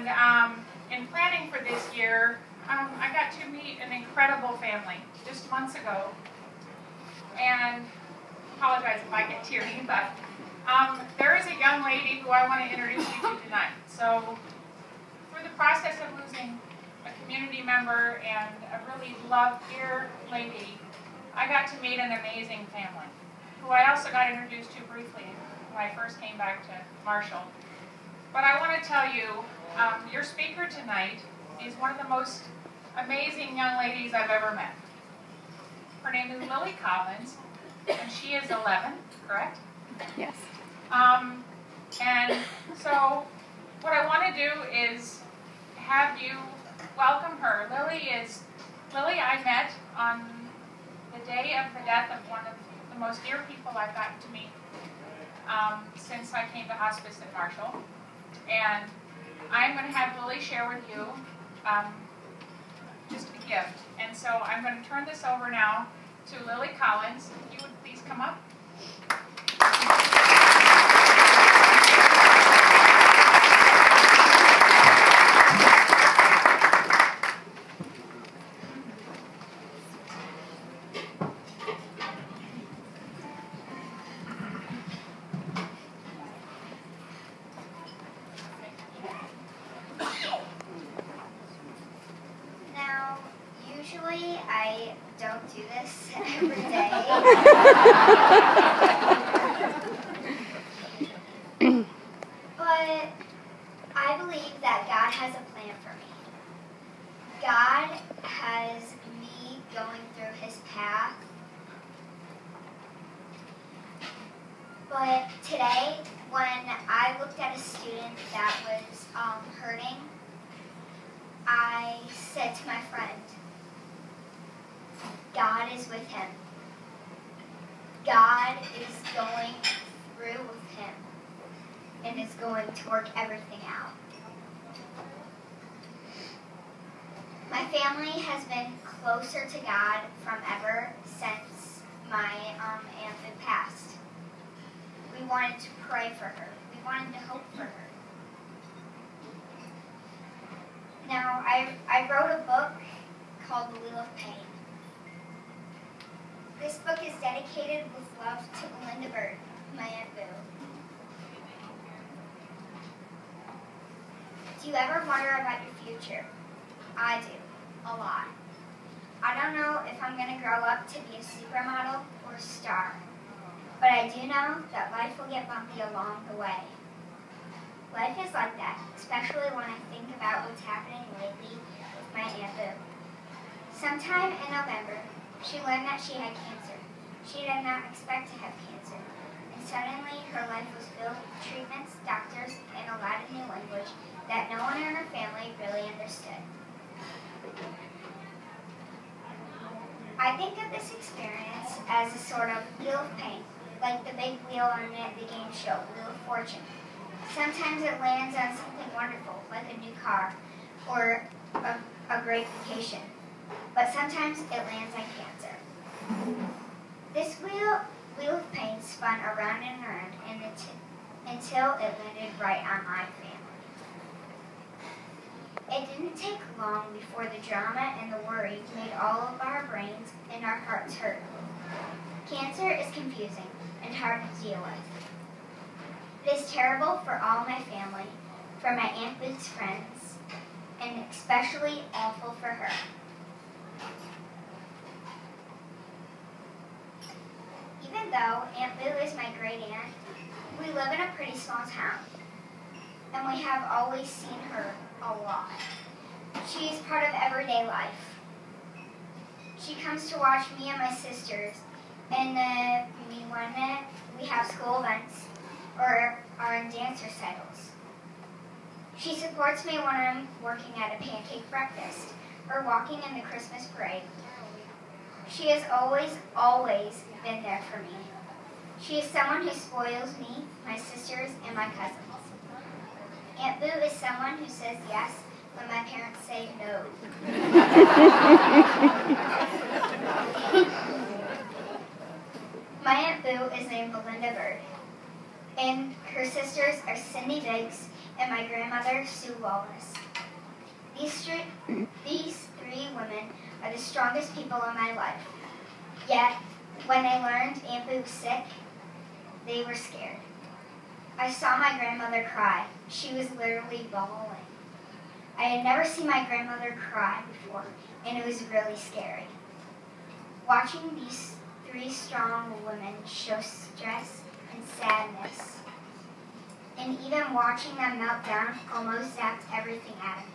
And in planning for this year, I got to meet an incredible family just months ago. And apologize if I get teary, but there is a young lady who I want to introduce you to tonight. So through the process of losing a community member and a really loved, dear lady, I got to meet an amazing family, who I also got introduced to briefly when I first came back to Marshall. But I want to tell you, your speaker tonight is one of the most amazing young ladies I've ever met. Her name is Lily Collins, and she is 11, correct? Yes. And so what I want to do is have you welcome her. Lily I met on the day of the death of one of the most dear people I've gotten to meet since I came to hospice at Marshall. And I'm going to have Lily share with you just a gift. And so I'm going to turn this over now to Lily Collins. If you would please come up. Usually I don't do this every day. But I believe that God has a plan for me. God has me going through his path. But today, when I looked at a student that was hurting, I said to my friend, God is with him. God is going through with him and is going to work everything out. My family has been closer to God from ever since my Aunt Lou passed. We wanted to pray for her. We wanted to hope for her. Now, I wrote a book called The Wheel of Pain. This book is dedicated with love to Melinda Bird, my Aunt Boo. Do you ever wonder about your future? I do, a lot. I don't know if I'm going to grow up to be a supermodel or a star, but I do know that life will get bumpy along the way. Life is like that, especially when I think about what's happening lately with my Aunt Boo. Sometime in November, she learned that she had cancer. She did not expect to have cancer. And suddenly, her life was filled with treatments, doctors, and a lot of new language that no one in her family really understood. I think of this experience as a sort of wheel of pain, like the big wheel on the game show, Wheel of Fortune. Sometimes it lands on something wonderful, like a new car or a great vacation. But sometimes it lands on cancer. This wheel of pain spun around and around until it landed right on my family. It didn't take long before the drama and the worry made all of our brains and our hearts hurt. Cancer is confusing and hard to deal with. It is terrible for all my family, for my Aunt Boo's friends, and especially awful for her. Even though Aunt Boo is my great aunt, we live in a pretty small town, and we have always seen her a lot. She is part of everyday life. She comes to watch me and my sisters when we have school events or are in dance recitals. She supports me when I'm working at a pancake breakfast or walking in the Christmas parade. She has always been there for me. She is someone who spoils me, my sisters, and my cousins. Aunt Boo is someone who says yes when my parents say no. My Aunt Boo is named Melinda Bird. and her sisters are Cindy Biggs and my grandmother, Sue Wallace. These three women are the strongest people in my life. Yet, when they learned Aunt Boo was sick, they were scared. I saw my grandmother cry. She was literally bawling. I had never seen my grandmother cry before, and it was really scary. Watching these three strong women show stress and sadness, and even watching them melt down almost zapped everything out of me.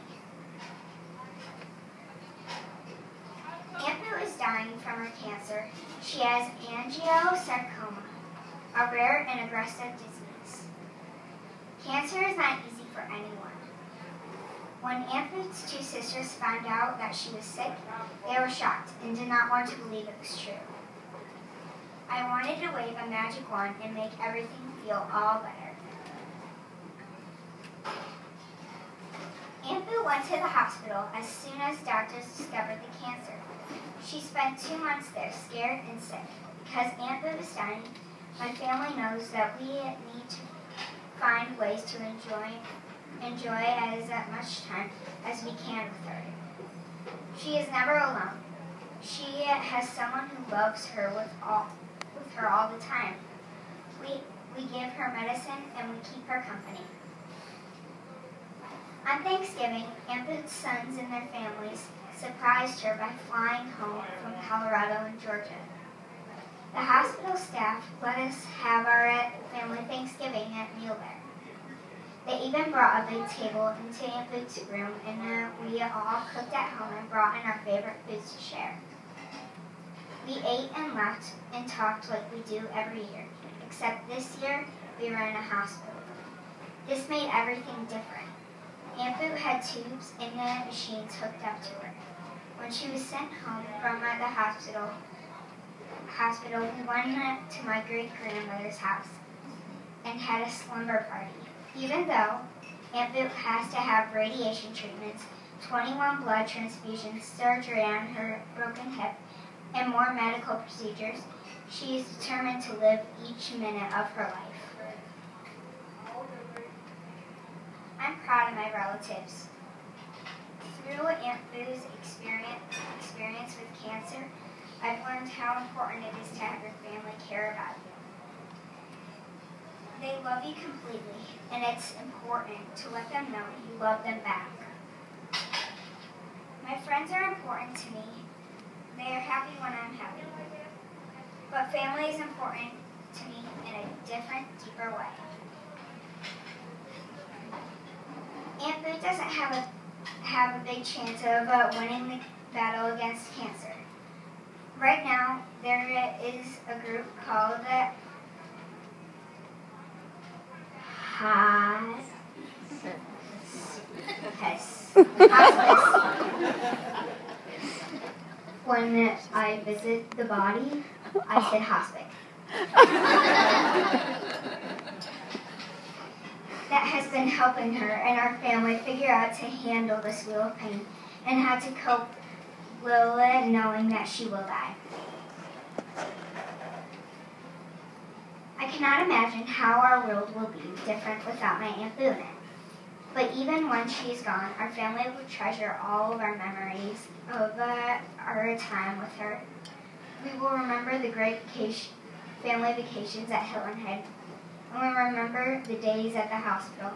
Aunt Boo is dying from her cancer. She has angiosarcoma, a rare and aggressive disease. Cancer is not easy for anyone. When Aunt Boo's two sisters found out that she was sick, they were shocked and did not want to believe it was true. I wanted to wave a magic wand and make everything feel all better. Aunt Boo went to the hospital as soon as doctors discovered the cancer. She spent 2 months there, scared and sick. Because Aunt Boo is dying, my family knows that we need to find ways to enjoy as much time as we can with her. She is never alone. She has someone who loves her with her all the time. We give her medicine and we keep her company. On Thanksgiving, Aunt Boo's sons and their families surprised her by flying home from Colorado and Georgia. The hospital staff let us have our family Thanksgiving at Meal Bear. They even brought a big table into Aunt Boo's room, and we all cooked at home and brought in our favorite foods to share. We ate and laughed and talked like we do every year, except this year we were in a hospital. This made everything different. Aunt Boo had tubes and machines hooked up to her. When she was sent home from the hospital, we went to my great-grandmother's house and had a slumber party. Even though Aunt Boo has to have radiation treatments, 21 blood transfusions, surgery on her broken hip, and more medical procedures, she is determined to live each minute of her life. I'm proud of my relatives. Through Aunt Boo's experience with cancer, I've learned how important it is to have your family care about you. They love you completely, and it's important to let them know you love them back. My friends are important to me. They are happy when I'm happy. But family is important to me in a different, deeper way. Aunt Boo doesn't have a big chance of winning the battle against cancer. Right now, there is a group called Hospice. When I visit the body, I said hospice. That has been helping her and our family figure out to handle this wheel of pain and how to cope with knowing that she will die. I cannot imagine how our world will be different without my Aunt Boo in it. But even when she's gone, our family will treasure all of our memories of our time with her. We will remember the great family vacations at Hilton Head, and we'll remember the days at the hospital.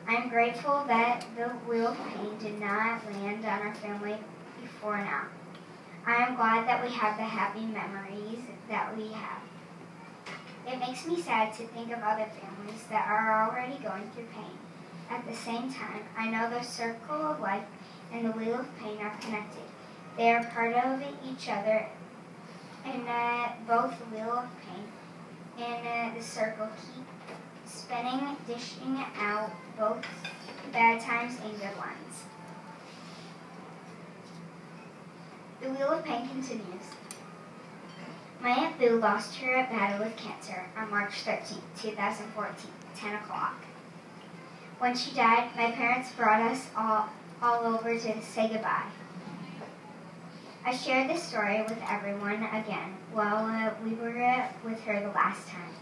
I'm grateful that the wheel of pain did not land on our family before now. I am glad that we have the happy memories that we have. It makes me sad to think of other families that are already going through pain. At the same time, I know the circle of life and the wheel of pain are connected. They are part of each other, and both the wheel of pain and the circle keep spinning, dishing out both bad times and good ones. The wheel of pain continues. My Aunt Boo lost her battle with cancer on March 13, 2014, 10 o'clock. When she died, my parents brought us all over to say goodbye. I shared this story with everyone again while we were with her the last time.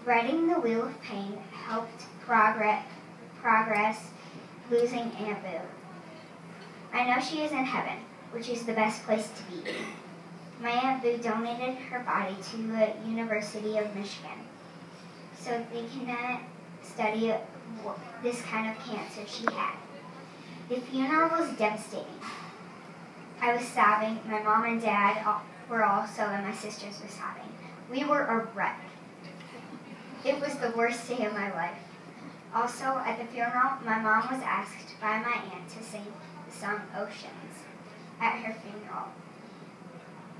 Riding the wheel of pain helped progress losing Aunt Boo. I know she is in heaven, which is the best place to be. My Aunt Boo donated her body to the University of Michigan so they can study this kind of cancer she had. The funeral was devastating. I was sobbing. My mom and dad were also, and my sisters were sobbing. We were a wreck. It was the worst day of my life. Also, at the funeral, my mom was asked by my aunt to sing the song Oceans at her funeral.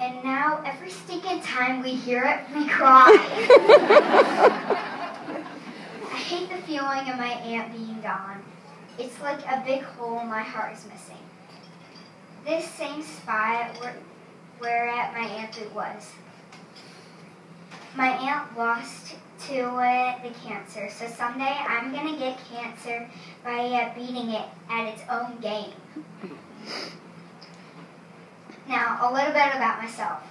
And now, every stinking time we hear it, we cry. I hate the feeling of my aunt being gone. It's like a big hole my heart is missing. This same spot where my Aunt Boo was. My aunt lost to the cancer, so someday I'm going to get cancer by beating it at its own game. Now, a little bit about myself.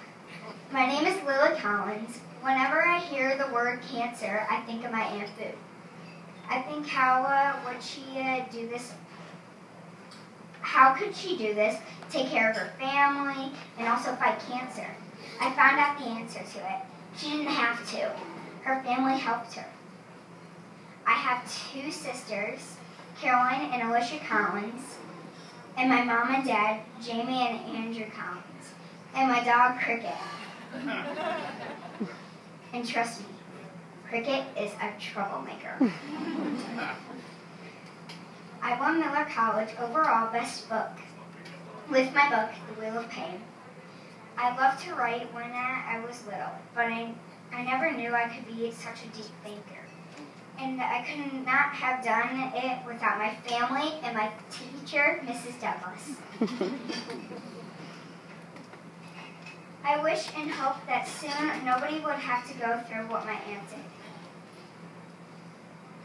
My name is Lily Collins. Whenever I hear the word cancer, I think of my Aunt Boo. I think how could she do this, take care of her family, and also fight cancer? I found out the answer to it. She didn't have to. Her family helped her. I have two sisters, Caroline and Alicia Collins, and my mom and dad, Jamie and Andrew Collins, and my dog, Cricket. And trust me, Cricket is a troublemaker. I won Miller College overall best book with my book, The Wheel of Pain. I loved to write when I was little, but I never knew I could be such a deep thinker. And I could not have done it without my family and my teacher, Mrs. Douglas. I wish and hope that soon nobody would have to go through what my aunt did.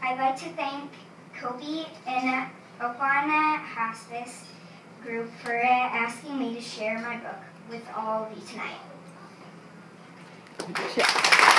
I'd like to thank Kobe and Oklahoma Hospice group for asking me to share my book with all of you tonight. Good job.